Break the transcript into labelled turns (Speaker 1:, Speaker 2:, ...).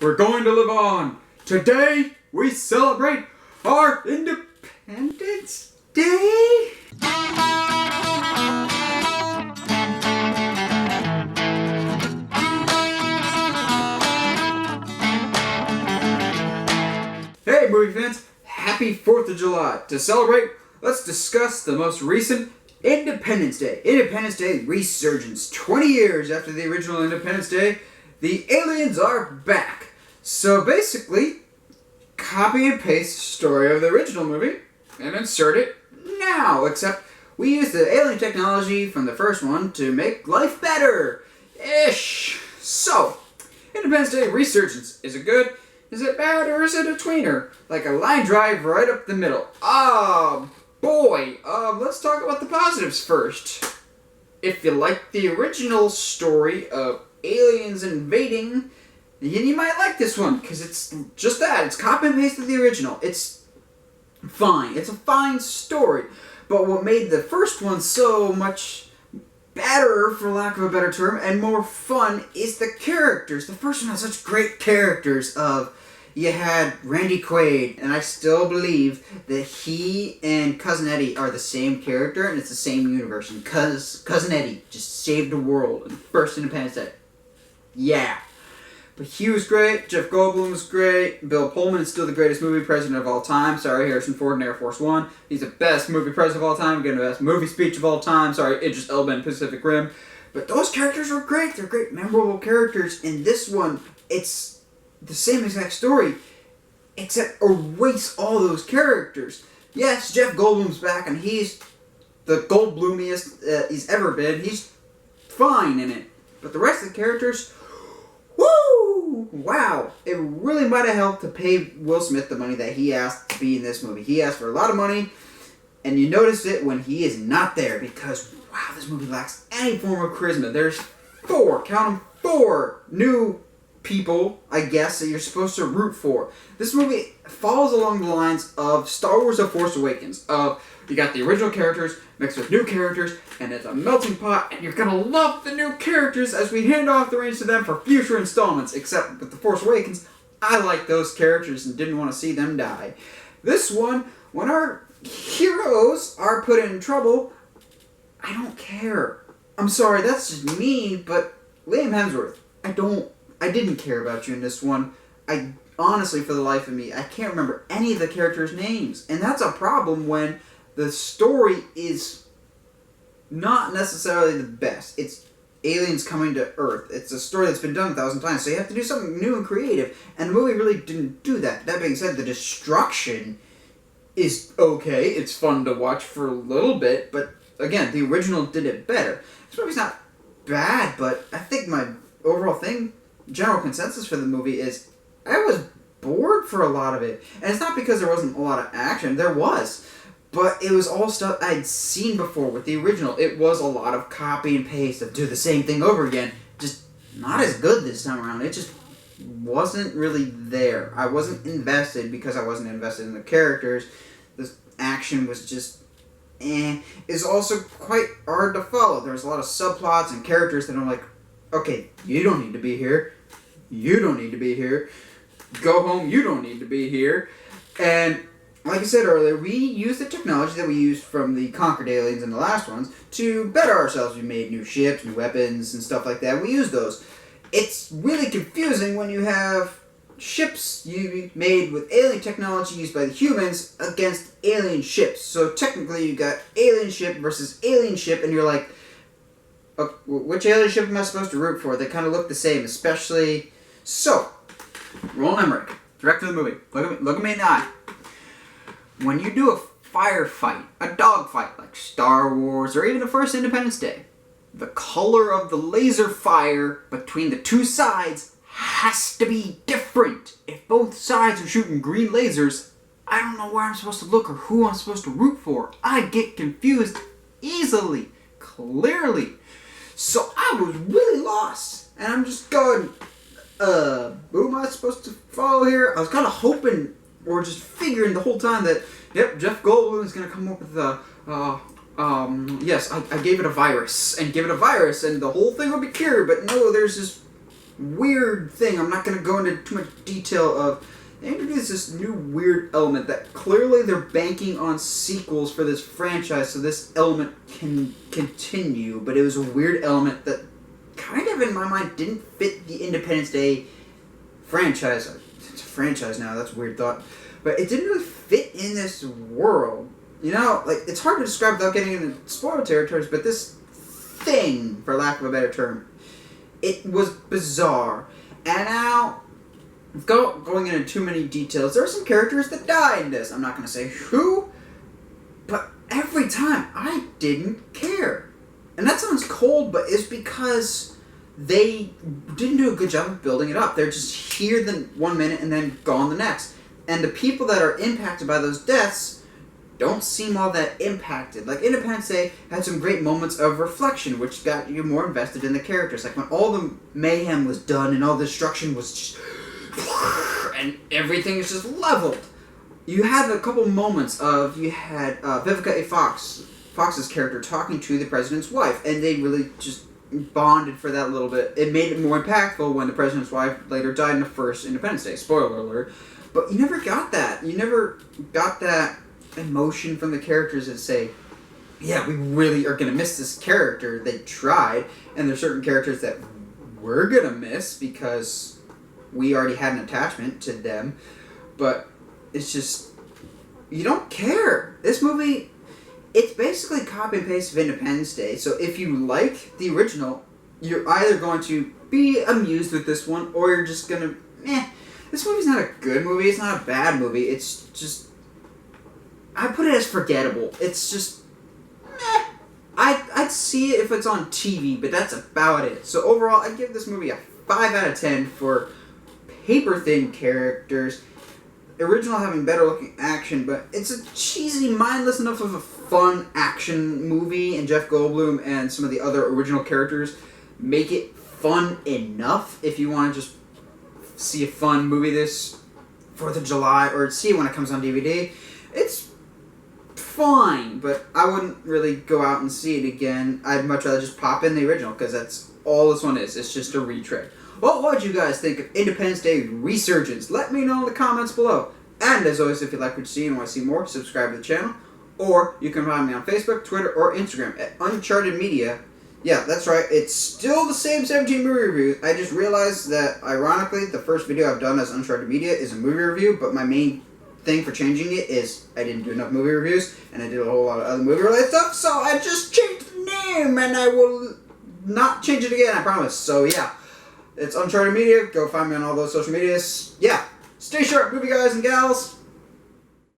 Speaker 1: We're going to live on. Today, we celebrate our Independence Day. Hey, movie fans. Happy 4th of July. To celebrate, let's discuss the most recent Independence Day. Independence Day Resurgence. 20 years after the original Independence Day, the aliens are back. So basically, copy and paste the story of the original movie and insert it now. Except we use the alien technology from the first one to make life better. Ish. So, Independence Day Resurgence. Is it good? Is it bad, or is it a tweener? Like a line drive right up the middle. Boy, let's talk about the positives first. If you like the original story of aliens invading, then you might like this one, because it's just that. It's copy and paste of the original. It's fine. It's a fine story. But what made the first one so much better, for lack of a better term, and more fun is the characters. The first one had such great characters you had Randy Quaid, and I still believe that he and Cousin Eddie are the same character, and it's the same universe. And Cousin Eddie just saved the world in the first Independence Day. Yeah. But he was great, Jeff Goldblum was great, Bill Pullman is still the greatest movie president of all time. Sorry, Harrison Ford in Air Force One. He's the best movie president of all time, getting the best movie speech of all time. Sorry, Idris Elba in Pacific Rim. But those characters were great. They're great, memorable characters. In this one, it's the same exact story, except erase all those characters. Yes, Jeff Goldblum's back, and he's the Goldblumiest he's ever been. He's fine in it. But the rest of the characters, woo! Wow. It really might have helped to pay Will Smith the money that he asked to be in this movie. He asked for a lot of money, and you notice it when he is not there, because, wow, this movie lacks any form of charisma. There's four new people, I guess, that you're supposed to root for. This movie follows along the lines of Star Wars: The Force Awakens. You got the original characters mixed with new characters, and it's a melting pot, and you're gonna love the new characters as we hand off the reins to them for future installments. Except with The Force Awakens, I like those characters and didn't want to see them die. This one, when our heroes are put in trouble, I don't care. I'm sorry, that's just me, but Liam Hemsworth, I didn't care about you in this one. I honestly, for the life of me, I can't remember any of the characters' names. And that's a problem when the story is not necessarily the best. It's aliens coming to Earth. It's a story that's been done 1,000 times, so you have to do something new and creative. And the movie really didn't do that. That being said, the destruction is okay. It's fun to watch for a little bit, but again, the original did it better. This movie's not bad, but I think my overall general consensus for the movie is I was bored for a lot of it. And it's not because there wasn't a lot of action. There was. But it was all stuff I'd seen before with the original. It was a lot of copy and paste of do the same thing over again. Just not as good this time around. It just wasn't really there. I wasn't invested because I wasn't invested in the characters. The action was just It's also quite hard to follow. There's a lot of subplots and characters that I'm like, okay, you don't need to be here. You don't need to be here. Go home, you don't need to be here. And like I said earlier, we use the technology that we used from the Conquered Aliens and the last ones to better ourselves. We made new ships, new weapons, and stuff like that. We use those. It's really confusing when you have ships you made with alien technology used by the humans against alien ships. So technically you got alien ship versus alien ship, and you're like, which alien ship am I supposed to root for? They kind of look the same, especially... So, Roland Emmerich, director of the movie. Look at me in the eye. When you do a firefight, a dogfight, like Star Wars, or even the first Independence Day, the color of the laser fire between the two sides has to be different. If both sides are shooting green lasers, I don't know where I'm supposed to look or who I'm supposed to root for. I get confused easily, clearly. So I was really lost. And I'm just going, who am I supposed to follow here? I was kind of hoping, or just figuring the whole time that, yep, Jeff Goldblum is going to come up with yes, I gave it a virus, and give it a virus, and the whole thing will be cured. But no, there's this weird thing. I'm not going to go into too much detail of. They introduced this new weird element that clearly they're banking on sequels for this franchise so this element can continue, but it was a weird element that kind of, in my mind, didn't fit the Independence Day franchise. It's a franchise now, that's a weird thought. But it didn't really fit in this world. You know, like, it's hard to describe without getting into spoiler territories, but this thing, for lack of a better term, it was bizarre. And now, without going into too many details, there are some characters that die in this. I'm not going to say who, but every time I didn't care. And that sounds cold, but it's because they didn't do a good job of building it up. They're just here the 1 minute and then gone the next. And the people that are impacted by those deaths don't seem all that impacted. Like, Independence Day had some great moments of reflection, which got you more invested in the characters. Like, when all the mayhem was done and all the destruction was just... and everything is just leveled. You had a couple moments of... You had Vivica A. Fox's character talking to the president's wife, and they really just bonded for that little bit. It made it more impactful when the president's wife later died in the first Independence Day. Spoiler alert. But you never got that. You never got that emotion from the characters that say, yeah, we really are going to miss this character. They tried, and there's certain characters that we're going to miss because we already had an attachment to them. But it's just, you don't care. This movie, it's basically copy and paste of Independence Day. So if you like the original, you're either going to be amused with this one, or you're just going to, This movie's not a good movie. It's not a bad movie. It's just, I put it as forgettable. It's just, I'd see it if it's on TV, but that's about it. So overall, I'd give this movie a 5 out of 10 for paper-thin characters. Original having better looking action, but it's a cheesy, mindless enough of a fun action movie, and Jeff Goldblum and some of the other original characters make it fun enough if you want to just see a fun movie this 4th of July, or see it when it comes on DVD. It's fine, but I wouldn't really go out and see it again. I'd much rather just pop in the original, because that's all this one is. It's just a retread. Well, what did you guys think of Independence Day Resurgence? Let me know in the comments below. And as always, if you like what you see and want to see more, subscribe to the channel. Or you can find me on Facebook, Twitter, or Instagram at Uncharted Media. Yeah, that's right. It's still the same 17 movie reviews. I just realized that, ironically, the first video I've done as Uncharted Media is a movie review, but my main thing for changing it is I didn't do enough movie reviews, and I did a whole lot of other movie-related stuff, so I just changed the name, and I will not change it again, I promise. So, yeah. It's Uncharted Media. Go find me on all those social medias. Yeah. Stay sharp, movie guys and gals.